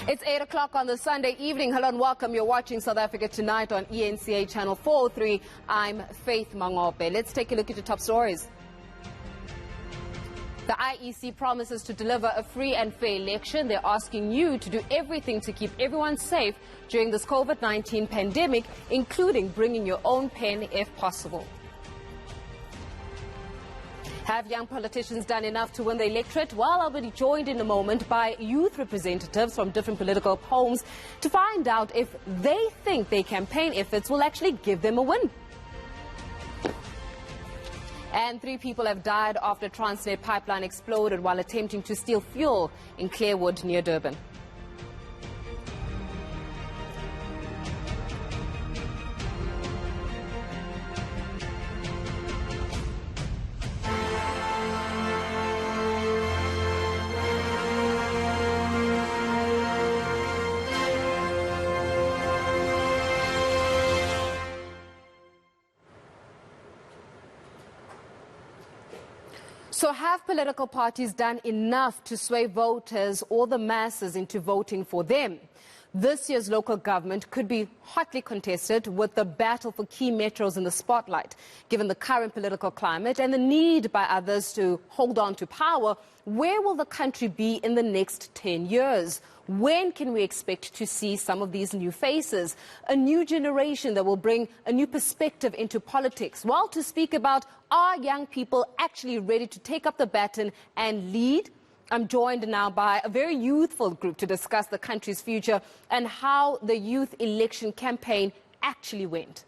It's 8 o'clock on the Sunday evening. Hello and welcome. You're watching South Africa Tonight on ActionSA Channel 403. I'm Faith Mangope. Let's take a look at the top stories. The IEC promises to deliver a free and fair election. They're asking you to do everything to keep everyone safe during this COVID-19 pandemic, including bringing your own pen if possible. Have young politicians done enough to win the electorate? Well, I'll be joined in a moment by youth representatives from different political homes to find out if they think their campaign efforts will actually give them a win. And 3 people have died after Transnet pipeline exploded while attempting to steal fuel in Clearwood near Durban. So have political parties done enough to sway voters or the masses into voting for them? This year's local government could be hotly contested with the battle for key metros in the spotlight. Given the current political climate and the need by others to hold on to power, where will the country be in the next 10 years? When can we expect to see some of these new faces? A new generation that will bring a new perspective into politics. Well, to speak about, are young people actually ready to take up the baton and lead? I'm joined now by a very youthful group to discuss the country's future and how the youth election campaign actually went.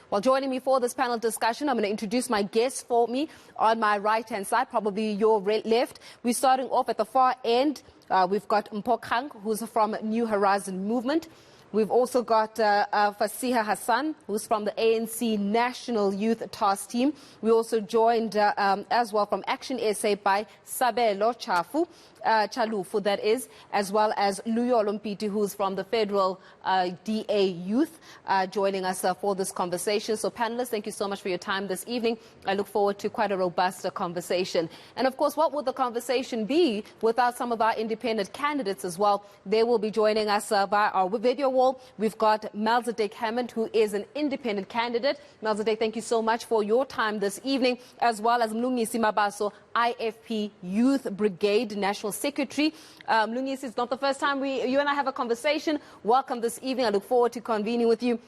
Well, joining me for this panel discussion, I'm going to introduce my guests for me on my right-hand side, probably your left. We're starting off at the far end. We've got Mpokang, who's from New Horizon Movement. We've also got Fasiha Hassan, who's from the ANC National Youth Task Team. We also joined as well from ActionSA by Sabelo Chalufu, that is, as well as Luyolo Mpiti, who's from the Federal DA Youth, joining us for this conversation. So panelists, thank you so much for your time this evening. I look forward to quite a robust conversation. And of course, what would the conversation be without some of our independent candidates as well? They will be joining us by our video wall. We've got Melzadek Hammond, who is an independent candidate. Melzadek, thank you so much for your time this evening, as well as Mlungisi Mabaso, IFP Youth Brigade National Secretary. Mlungisi, it's not the first time you and I have a conversation. Welcome this evening. I look forward to convening with you.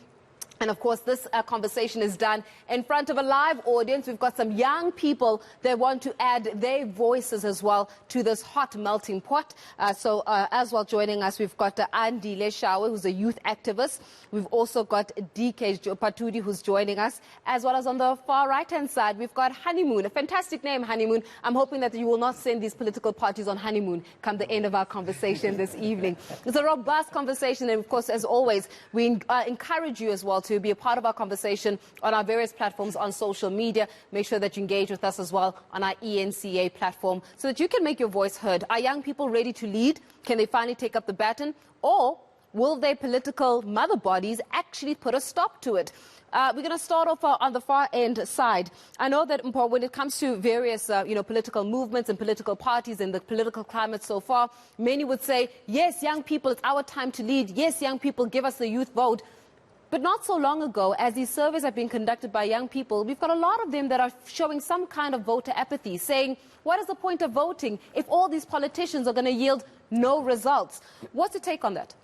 And of course, this conversation is done in front of a live audience. We've got some young people that want to add their voices as well to this hot melting pot. So as well joining us, we've got Andy Leshawe, who's a youth activist. We've also got DK Patudi, who's joining us, as well as on the far right-hand side, we've got Honeymoon, a fantastic name, Honeymoon. I'm hoping that you will not send these political parties on honeymoon come the end of our conversation this evening. It's a robust conversation, and of course, as always, we encourage you as well to be a part of our conversation on our various platforms on social media. Make sure that you engage with us as well on our ENCA platform so that you can make your voice heard. Are young people ready to lead? Can they finally take up the baton? Or will their political mother bodies actually put a stop to it? We're going to start off on the far end side. I know that when it comes to various political movements and political parties and the political climate so far, many would say, yes, young people, it's our time to lead. Yes, young people, give us the youth vote. But not so long ago, as these surveys have been conducted by young people, we've got a lot of them that are showing some kind of voter apathy, saying, what is the point of voting if all these politicians are going to yield no results? What's your take on that?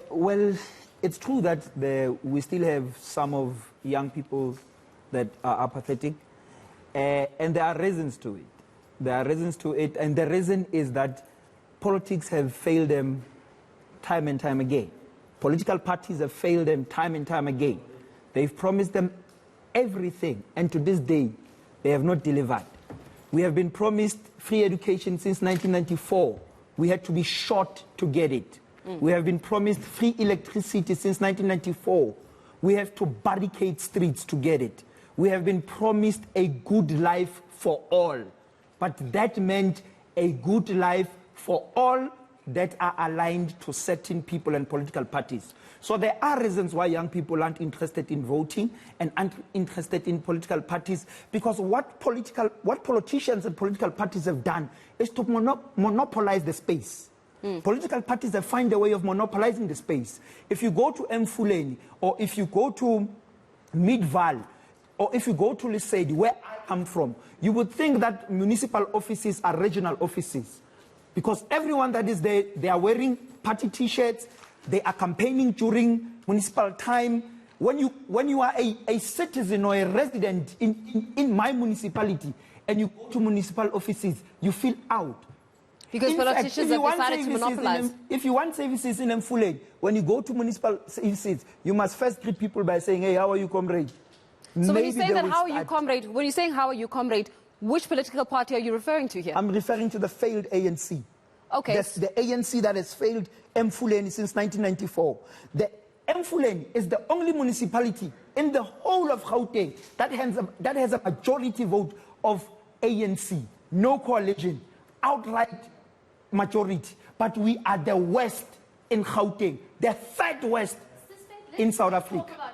Well, it's true that we still have some of young people that are apathetic, and there are reasons to it. There are reasons to it, and the reason is that politics have failed them time and time again. Political parties have failed them time and time again. They've promised them everything, and to this day, they have not delivered. We have been promised free education since 1994. We had to be shot to get it. We have been promised free electricity since 1994. We have to barricade streets to get it. We have been promised a good life for all. But that meant a good life for all that are aligned to certain people and political parties. So there are reasons why young people aren't interested in voting and aren't interested in political parties, because what politicians and political parties have done is to monopolize the space. Political parties have found a way of monopolizing the space. If you go to Mfuleni, or if you go to Midval, or if you go to Lesedi, where I come from, you would think that municipal offices are regional offices, because everyone that is there, they are wearing party T-shirts, they are campaigning during municipal time. When you are a citizen or a resident in my municipality and you go to municipal offices, you feel out. Because politicians have decided to monopolize. If you want services in Mfuleni, when you go to municipal services, you must first greet people by saying, hey, how are you, comrade? So when you say that, how are you, comrade, when you're saying how are you, comrade, which political party are you referring to here? I'm referring to the failed ANC. Okay. That's the ANC that has failed Mfuleni since 1994. The Mfuleni is the only municipality in the whole of Gauteng that has a majority vote of ANC. No coalition, outright majority. But we are the worst in Gauteng, the third worst in South Africa.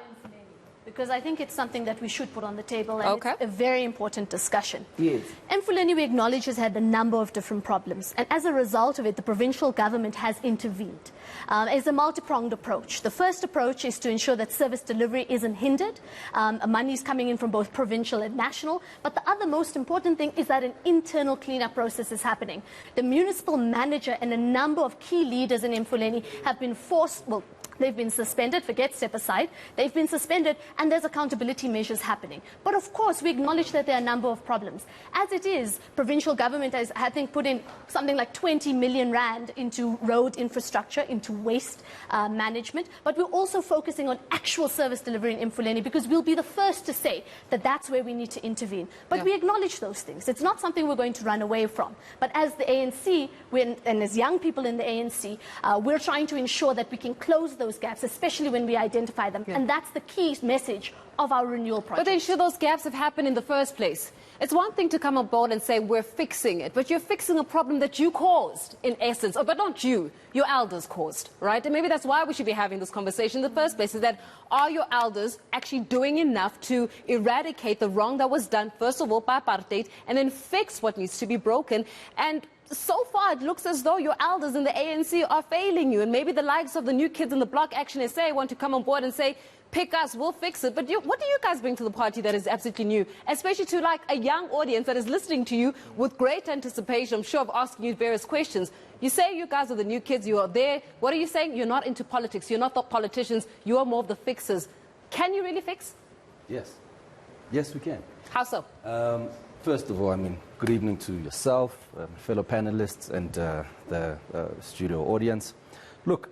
Because I think it's something that we should put on the table, and it's a very important discussion. Yes. Mfuleni, we acknowledge, has had a number of different problems, and as a result of it, the provincial government has intervened. It's a multi-pronged approach. The first approach is to ensure that service delivery isn't hindered. Money is coming in from both provincial and national, but the other most important thing is that an internal cleanup process is happening. The municipal manager and a number of key leaders in Mfuleni have been forced, well, they've been suspended, forget step aside, they've been suspended, and there's accountability measures happening. But of course, we acknowledge that there are a number of problems. As it is, provincial government has, I think, put in something like 20 million rand into road infrastructure, into waste management, but we're also focusing on actual service delivery in Mfuleni, because we'll be the first to say that that's where we need to intervene. But we acknowledge those things. It's not something we're going to run away from. But as the ANC, and as young people in the ANC, we're trying to ensure that we can close those gaps, especially when we identify them. And that's the key message of our renewal project. But then should those gaps have happened in the first place? It's one thing to come on board and say we're fixing it, but you're fixing a problem that you caused, in essence. Oh, but not you, your elders caused, right? And maybe that's why we should be having this conversation in the first place, is that are your elders actually doing enough to eradicate the wrong that was done, first of all, by apartheid, and then fix what needs to be broken? And so far, it looks as though your elders in the ANC are failing you, and maybe the likes of the new kids in the block, ActionSA, want to come on board and say, pick us, we'll fix it. But what do you guys bring to the party that is absolutely new, especially to like a young audience that is listening to you with great anticipation, I'm sure, of asking you various questions? You say you guys are the new kids, you are there. What are you saying? You're not into politics, you're not the politicians, you are more of the fixers. Can you really fix? Yes. Yes, we can. How so? First of all, I mean, good evening to yourself, fellow panelists, and the studio audience. Look,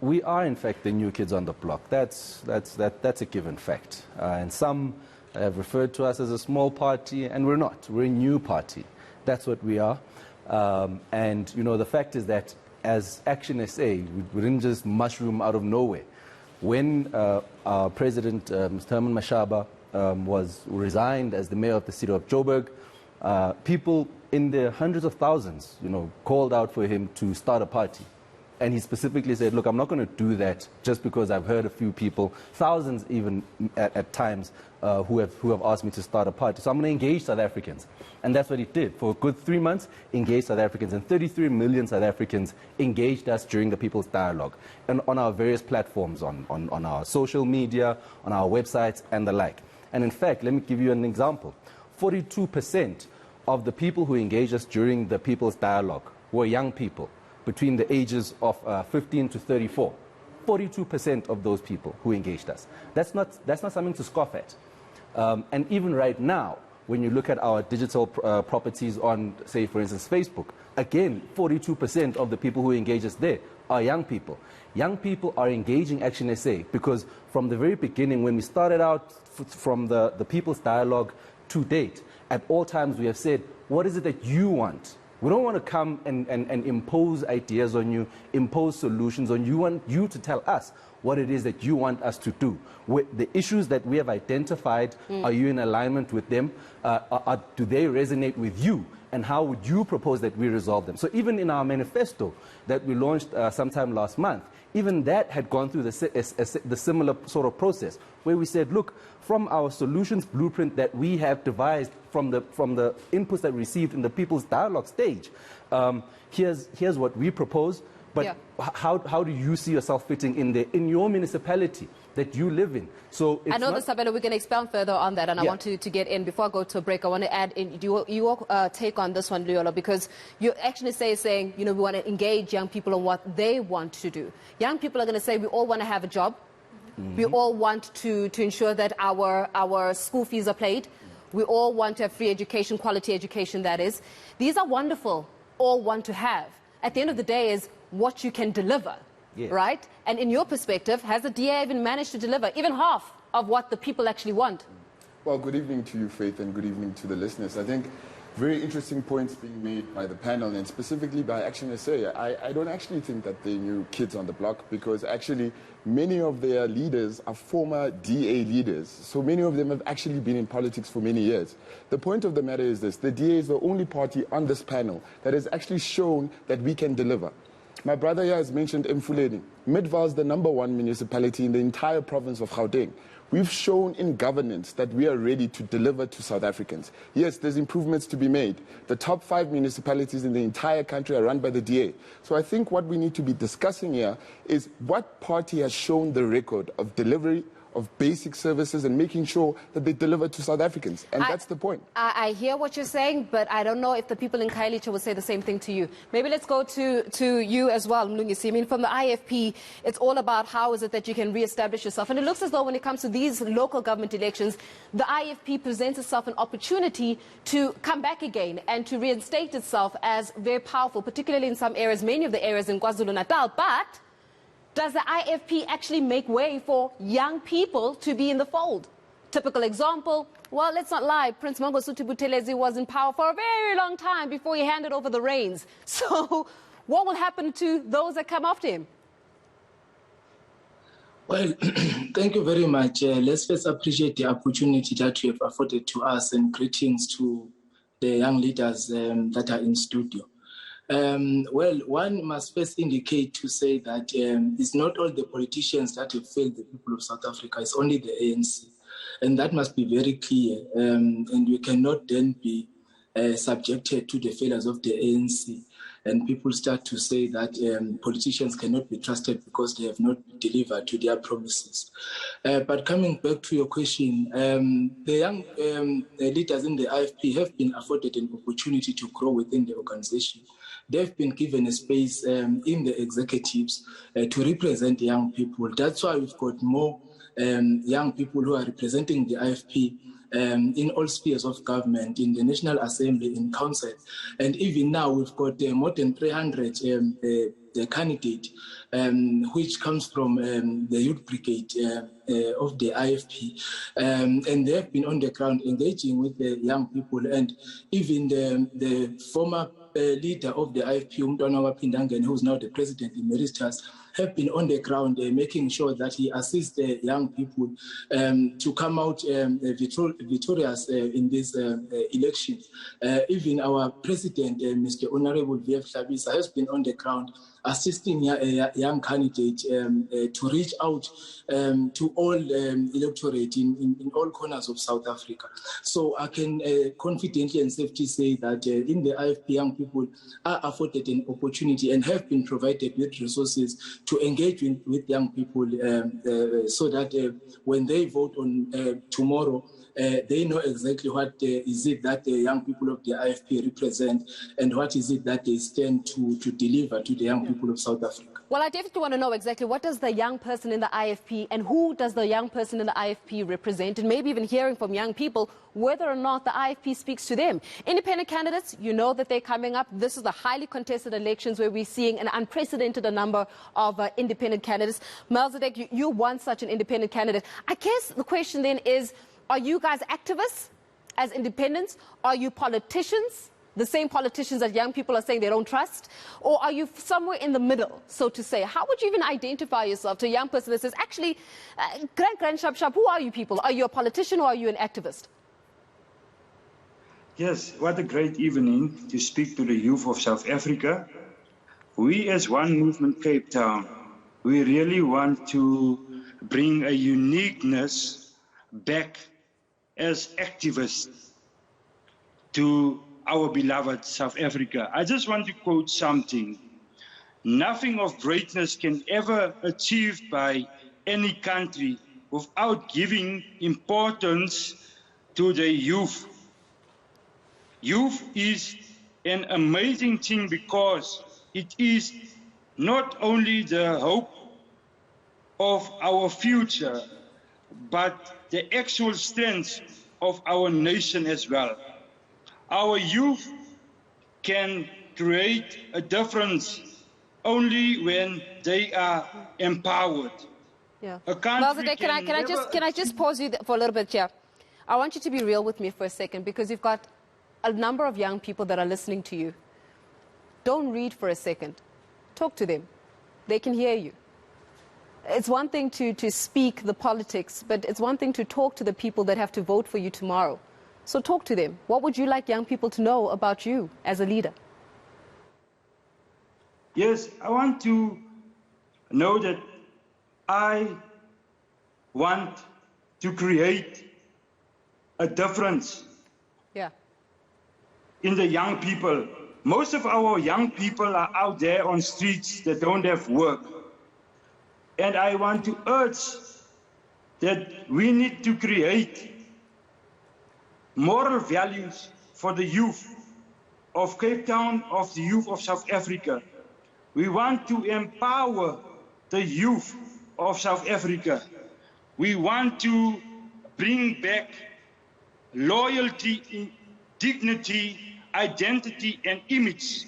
we are, in fact, the new kids on the block. That's a given fact. And some have referred to us as a small party, and we're not. We're a new party. That's what we are. And, you know, the fact is that as ActionSA, we didn't just mushroom out of nowhere. When our president, Mr. Herman Mashaba, was resigned as the mayor of the city of Joburg, people in the hundreds of thousands, you know, called out for him to start a party. And he specifically said, look, I'm not going to do that just because I've heard a few people, thousands even at times, who have asked me to start a party. So I'm going to engage South Africans. And that's what he did. For a good 3 months, engaged South Africans. And 33 million South Africans engaged us during the People's Dialogue and on our various platforms, on our social media, on our websites, and the like. And in fact, let me give you an example. 42% of the people who engaged us during the People's Dialogue were young people between the ages of 15 to 34. 42% of those people who engaged us. That's not something to scoff at. And even right now, when you look at our digital properties on, say, for instance, Facebook, again, 42% of the people who engage us there are young people. Young people are engaging ActionSA because from the very beginning, when we started out from the People's Dialogue to date, at all times we have said, what is it that you want? We don't want to come and impose ideas on you, impose solutions on you. We want you to tell us, what it is that you want us to do. The issues that we have identified, are you in alignment with them? Do they resonate with you? And how would you propose that we resolve them? So even in our manifesto that we launched sometime last month, even that had gone through the similar sort of process, where we said, look, from our solutions blueprint that we have devised from the inputs that we received in the People's Dialogue stage, here's what we propose, but how do you see yourself fitting in your municipality that you live in? So it's I know that, Sabelo, we can expound further on that, and I want to get in. Before I go to a break, I want to add in your take on this one, Leola, because you actually saying, we want to engage young people on what they want to do. Young people are going to say, we all want to have a job. We all want to ensure that our school fees are paid. We all want to have free education, quality education, that is. These are wonderful, all want to have. At the end of the day is what you can deliver. Yes. Right? And in your perspective, has the DA even managed to deliver even half of what the people actually want? Well, good evening to you, Faith, and good evening to the listeners. I think very interesting points being made by the panel and specifically by ActionSA. I don't actually think that they're new kids on the block, because actually many of their leaders are former DA leaders. So many of them have actually been in politics for many years. The point of the matter is this: the DA is the only party on this panel that has actually shown that we can deliver. My brother here has mentioned Mfuleni. Midvaal is the #1 municipality in the entire province of Gauteng. We've shown in governance that we are ready to deliver to South Africans. Yes, there's improvements to be made. The top 5 municipalities in the entire country are run by the DA. So I think what we need to be discussing here is what party has shown the record of delivery of basic services and making sure that they deliver to South Africans. And that's the point. I hear what you're saying, but I don't know if the people in Khayelitsha will say the same thing to you. Maybe let's go to you as well, Mlungisi. I mean, from the IFP, it's all about how is it that you can reestablish yourself. And it looks as though when it comes to these local government elections, the IFP presents itself an opportunity to come back again and to reinstate itself as very powerful, particularly in some areas, many of the areas in KwaZulu-Natal. But does the IFP actually make way for young people to be in the fold? Typical example, well, let's not lie, Prince Mangosuthu Buthelezi was in power for a very long time before he handed over the reins. So what will happen to those that come after him? Well, thank you very much. Let's first appreciate the opportunity that you have afforded to us, and greetings to the young leaders that are in studio. Well, one must first indicate to say that it's not all the politicians that have failed the people of South Africa, it's only the ANC. And that must be very clear. And we cannot then be subjected to the failures of the ANC. And people start to say that politicians cannot be trusted because they have not delivered to their promises. But coming back to your question, the young leaders in the IFP have been afforded an opportunity to grow within the organization. They've been given a space in the executives to represent young people. That's why we've got more young people who are representing the IFP in all spheres of government, in the National Assembly, in Council. And even now, we've got more than 300 candidates, which comes from the Youth Brigade of the IFP. And they have been on the ground engaging with the young people. And even the former leader of the IFP, Umntwana Pindangen, who is now the president emeritus, have been on the ground making sure that he assists the young people to come out victorious in this election. Even our president, Mr. Honorable V.F. Hlabisa, has been on the ground assisting young candidates to reach out to all electorate in all corners of South Africa. So I can confidently and safely say that in the IFP, young people are afforded an opportunity and have been provided with resources to engage with young people so that when they vote on tomorrow, they know exactly what is it that the young people of the IFP represent and what is it that they stand to deliver to the young people of South Africa. Well, I definitely want to know exactly what does the young person in the IFP and who does the young person in the IFP represent, and maybe even hearing from young people whether or not the IFP speaks to them. Independent candidates, you know that they're coming up. This is the highly contested elections where we're seeing an unprecedented number of independent candidates. Melzadek, you won such an independent candidate. I guess the question then is, are you guys activists as independents? Are you politicians? the same politicians that young people are saying they don't trust? Or are you somewhere in the middle, so to say? How would you even identify yourself to a young person that says, actually, Gran Shap Shap, who are you people? Are you a politician or are you an activist? Yes, what a great evening to speak to the youth of South Africa. We as One Movement Cape Town, we really want to bring a uniqueness back as activists to our beloved South Africa. I just want to quote something. Nothing of greatness can ever achieved by any country without giving importance to the youth. Youth is an amazing thing because it is not only the hope of our future, but the actual strength of our nation as well. Our youth can create a difference only when they are empowered. Yeah. A country Can I just pause you for a little bit here? I want you to be real with me for a second, because you've got a number of young people that are listening to you. Don't read for a second. Talk to them. They can hear you. It's one thing to speak the politics, but it's one thing to talk to the people that have to vote for you tomorrow. So talk to them. What would you like young people to know about you as a leader? Yes, I want to know that I want to create a difference in the young people. Most of our young people are out there on streets that don't have work. And I want to urge that we need to create moral values for the youth of Cape Town, of the youth of South Africa. We want to empower the youth of South Africa. We want to bring back loyalty, dignity, identity and image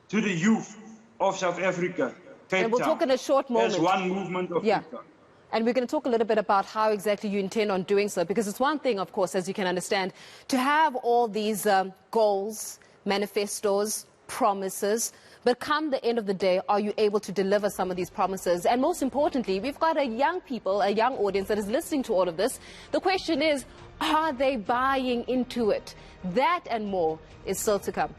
to the youth of South Africa. Cape and we'll Town, talk in a short moment. as One Movement of Cape Town. And we're going to talk a little bit about how exactly you intend on doing so, because it's one thing, of course, as you can understand, to have all these goals, manifestos, promises, but come the end of the day, are you able to deliver some of these promises? And most importantly, we've got a young audience that is listening to all of this. The question is, are they buying into it? That and more is still to come.